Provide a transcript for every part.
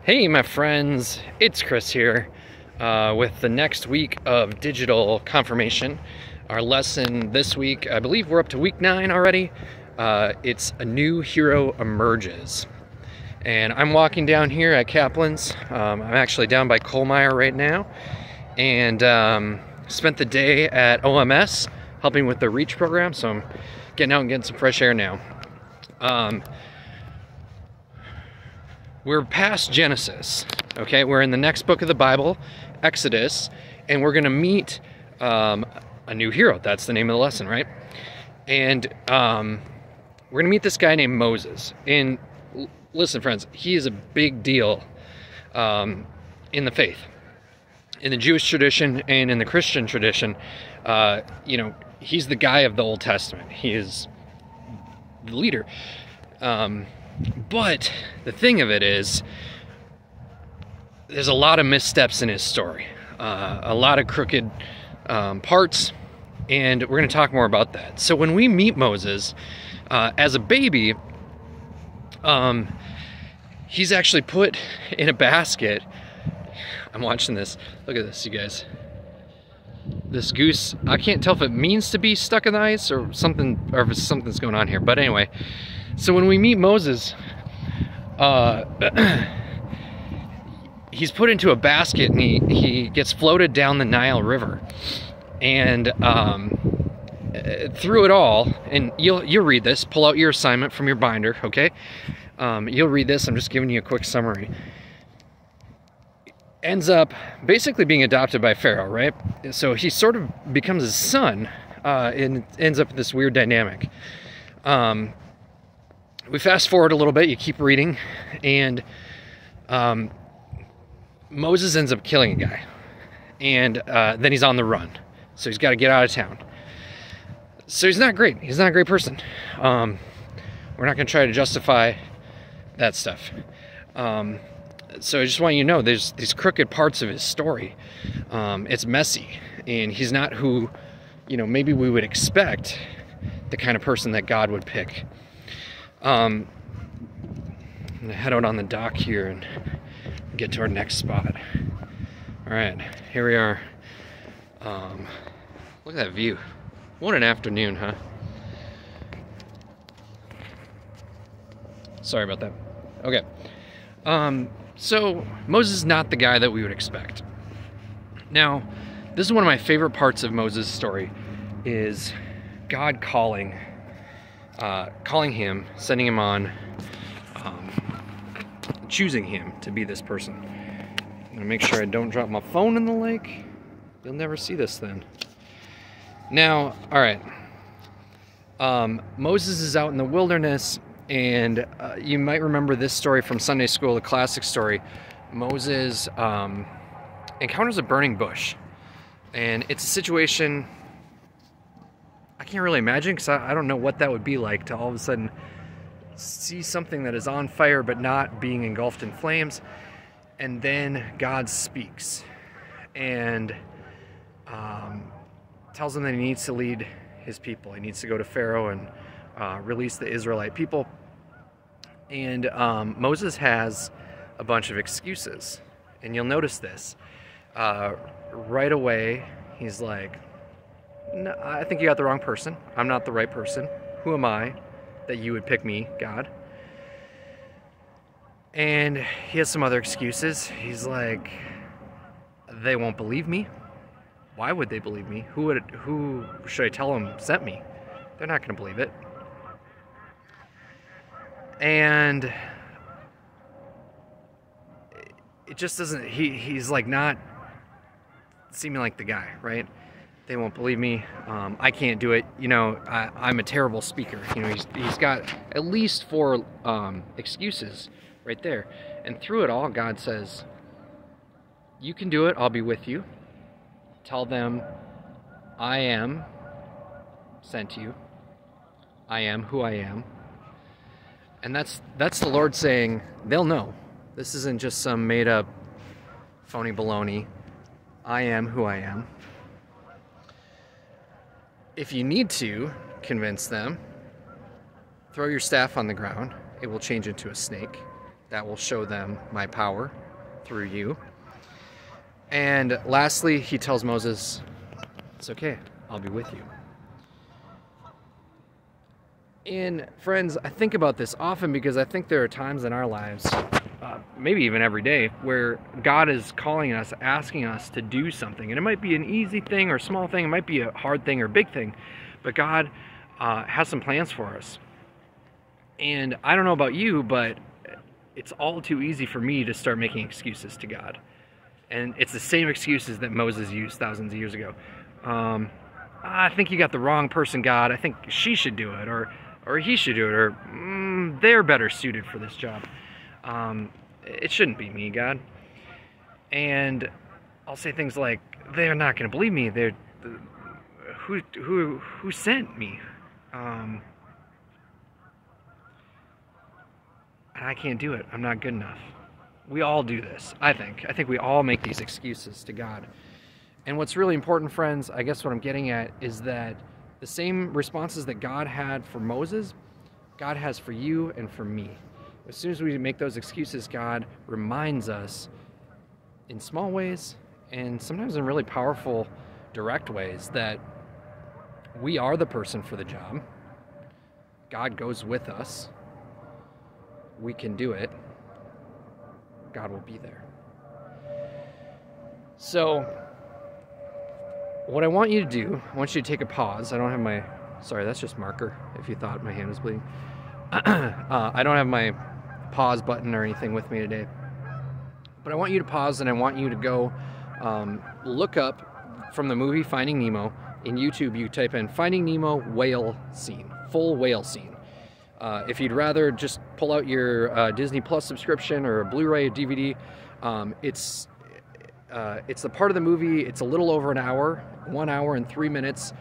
Hey my friends, it's Chris here with the next week of digital confirmation. Our lesson this week, I believe we're up to week 9 already. It's a new hero emerges. And I'm walking down here at Kaplan's. I'm actually down by Coalmire right now. And spent the day at OMS helping with the REACH program. So I'm getting out and getting some fresh air now. We're past Genesis, okay? We're in the next book of the Bible, Exodus, and we're gonna meet a new hero. That's the name of the lesson, right? And we're gonna meet this guy named Moses. And listen, friends, he is a big deal in the faith. In the Jewish tradition and in the Christian tradition, he's the guy of the Old Testament. He is the leader. But the thing of it is, there's a lot of missteps in his story, a lot of crooked parts, and we're going to talk more about that. So when we meet Moses as a baby, he's actually put in a basket. I'm watching this. Look at this, you guys. This goose, I can't tell if it means to be stuck in the ice or something, or if something's going on here. But anyway, so when we meet Moses, he's put into a basket and he gets floated down the Nile River. And through it all, and you'll read this, pull out your assignment from your binder, okay? You'll read this, I'm just giving you a quick summary. Ends up basically being adopted by Pharaoh, right? So he sort of becomes his son, and ends up in this weird dynamic. We fast forward a little bit, you keep reading, and Moses ends up killing a guy. And then he's on the run. So he's got to get out of town. So he's not great. He's not a great person. We're not going to try to justify that stuff. So I just want you to know there's these crooked parts of his story. It's messy. And he's not who, maybe we would expect the kind of person that God would pick. I'm gonna head out on the dock here and get to our next spot. All right, here we are. Look at that view. What an afternoon, huh? Sorry about that. Okay. So Moses is not the guy that we would expect. Now, this is one of my favorite parts of Moses' story, is God calling him, sending him on, choosing him to be this person. I'm gonna make sure I don't drop my phone in the lake. You'll never see this then. Now, all right. Moses is out in the wilderness, and you might remember this story from Sunday school, the classic story. Moses encounters a burning bush, and it's a situation I can't really imagine, because I don't know what that would be like to all of a sudden see something that is on fire but not being engulfed in flames. And then God speaks and tells him that he needs to lead his people. He needs to go to Pharaoh and release the Israelite people. And Moses has a bunch of excuses. And you'll notice this. Right away, he's like, no, I think you got the wrong person. I'm not the right person. Who am I that you would pick me, God? And he has some other excuses. He's like, they won't believe me. Why would they believe me? Who should I tell them sent me? They're not going to believe it. And it just doesn't, he's like not seeming like the guy, right? They won't believe me. I can't do it. I'm a terrible speaker. He's got at least 4 excuses right there. And through it all, God says, you can do it. I'll be with you. Tell them, I am sent you. I am who I am. And that's the Lord saying, they'll know. This isn't just some made up phony baloney. I am who I am. If you need to convince them, throw your staff on the ground. It will change into a snake. that will show them my power through you. And lastly, he tells Moses, it's okay, I'll be with you. And friends, I think about this often because I think there are times in our lives, maybe even every day, where God is calling us, asking us to do something. And it might be an easy thing or small thing, it might be a hard thing or big thing, but God has some plans for us. And I don't know about you, but it's all too easy for me to start making excuses to God. And it's the same excuses that Moses used thousands of years ago. I think you got the wrong person, God. I think she should do it, or he should do it, or they're better suited for this job. It shouldn't be me, God. And I'll say things like, they're not going to believe me. Who sent me? And I can't do it. I'm not good enough. We all do this, I think. I think we all make these excuses to God. And what's really important, friends, I guess what I'm getting at is that the same responses that God had for Moses, God has for you and for me. As soon as we make those excuses, God reminds us in small ways and sometimes in really powerful, direct ways that we are the person for the job. God goes with us. We can do it. God will be there. So, what I want you to do, I want you to take a pause. I don't have my, sorry, that's just marker, if you thought my hand was bleeding. I don't have my pause button or anything with me today. But I want you to pause and I want you to go look up from the movie Finding Nemo. In YouTube, you type in Finding Nemo whale scene, full whale scene. If you'd rather just pull out your Disney Plus subscription or a Blu-ray, DVD, it's the part of the movie, it's a little over an hour, 1 hour and 3 minutes.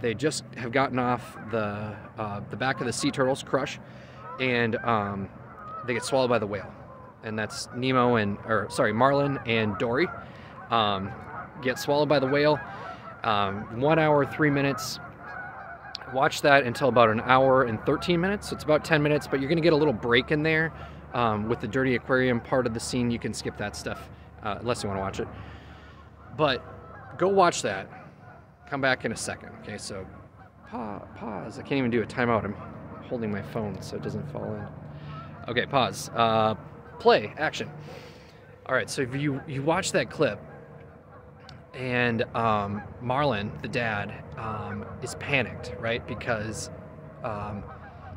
They just have gotten off the back of the sea turtle's crush, and they get swallowed by the whale. And that's Marlin and Dory get swallowed by the whale. 1 hour, 3 minutes. Watch that until about an hour and 13 minutes. So it's about 10 minutes, but you're going to get a little break in there with the dirty aquarium part of the scene. You can skip that stuff unless you want to watch it. But go watch that. Come back in a second. Okay, so pause. I can't even do a timeout. I'm holding my phone so it doesn't fall in. Okay, pause. Play. Action. All right, so if you watch that clip, and Marlin, the dad, is panicked, right? Because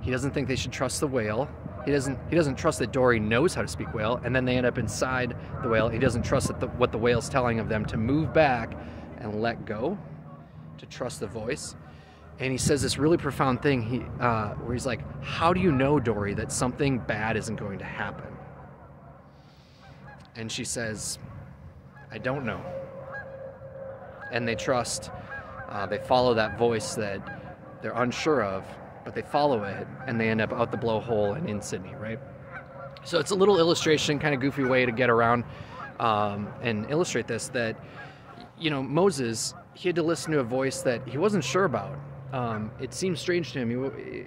he doesn't think they should trust the whale. He doesn't trust that Dory knows how to speak whale, and then they end up inside the whale. He doesn't trust that what the whale's telling of them to move back and let go, to trust the voice. And he says this really profound thing where he's like, how do you know, Dory, that something bad isn't going to happen? And she says, I don't know. And they trust, they follow that voice that they're unsure of, but they follow it, and they end up out the blowhole and in Sydney, right? So it's a little illustration, kind of goofy way to get around and illustrate this, that, you know, Moses, he had to listen to a voice that he wasn't sure about. It seemed strange to him.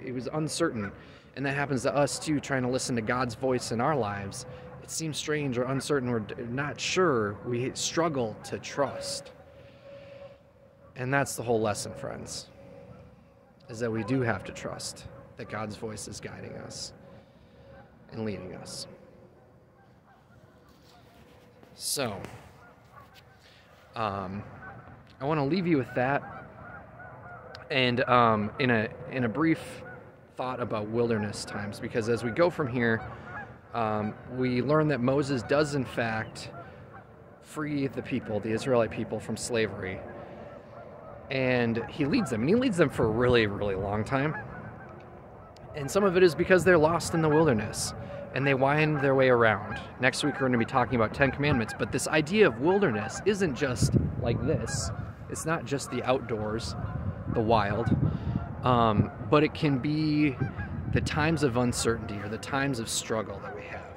He was uncertain. And that happens to us too, trying to listen to God's voice in our lives. It seems strange or uncertain. We're not sure. We struggle to trust. And that's the whole lesson, friends, is that we do have to trust that God's voice is guiding us and leading us. So, I want to leave you with that, and in a brief thought about wilderness times, because as we go from here, we learn that Moses does in fact free the people, the Israelite people, from slavery. And he leads them, and he leads them for a really, really long time. And some of it is because they're lost in the wilderness, and they wind their way around. Next week we're going to be talking about 10 Commandments, but this idea of wilderness isn't just like this. It's not just the outdoors, the wild, but it can be the times of uncertainty or the times of struggle that we have.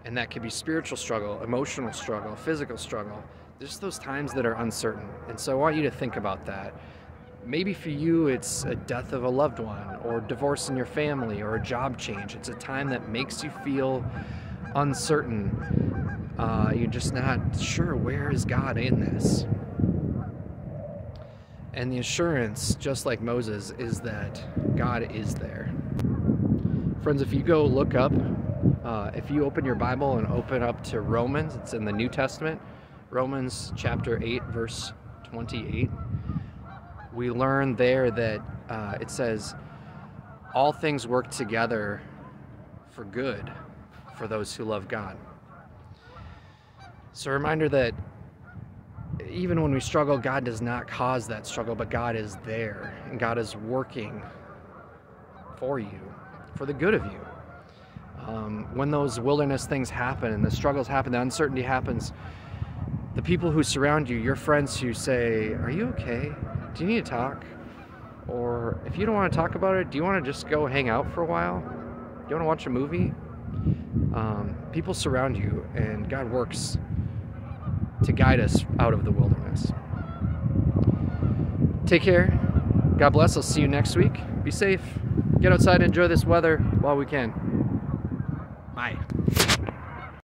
And that could be spiritual struggle, emotional struggle, physical struggle. There's those times that are uncertain. And so I want you to think about that. Maybe for you it's a death of a loved one, or divorce in your family, or a job change. It's a time that makes you feel uncertain. You're just not sure, where is God in this? And the assurance, just like Moses, is that God is there. Friends, if you go look up, if you open your Bible and open up to Romans, it's in the New Testament, Romans chapter 8, verse 28, we learn there that it says, all things work together for good for those who love God. So a reminder that even when we struggle, God does not cause that struggle, but God is there, and God is working for you, for the good of you. When those wilderness things happen, and the struggles happen, the uncertainty happens, the people who surround you, your friends who say, are you okay? Do you need to talk? Or if you don't want to talk about it, do you want to just go hang out for a while? Do you want to watch a movie? People surround you, and God works to guide us out of the wilderness. Take care. God bless. I'll see you next week. Be safe. Get outside and enjoy this weather while we can. Bye.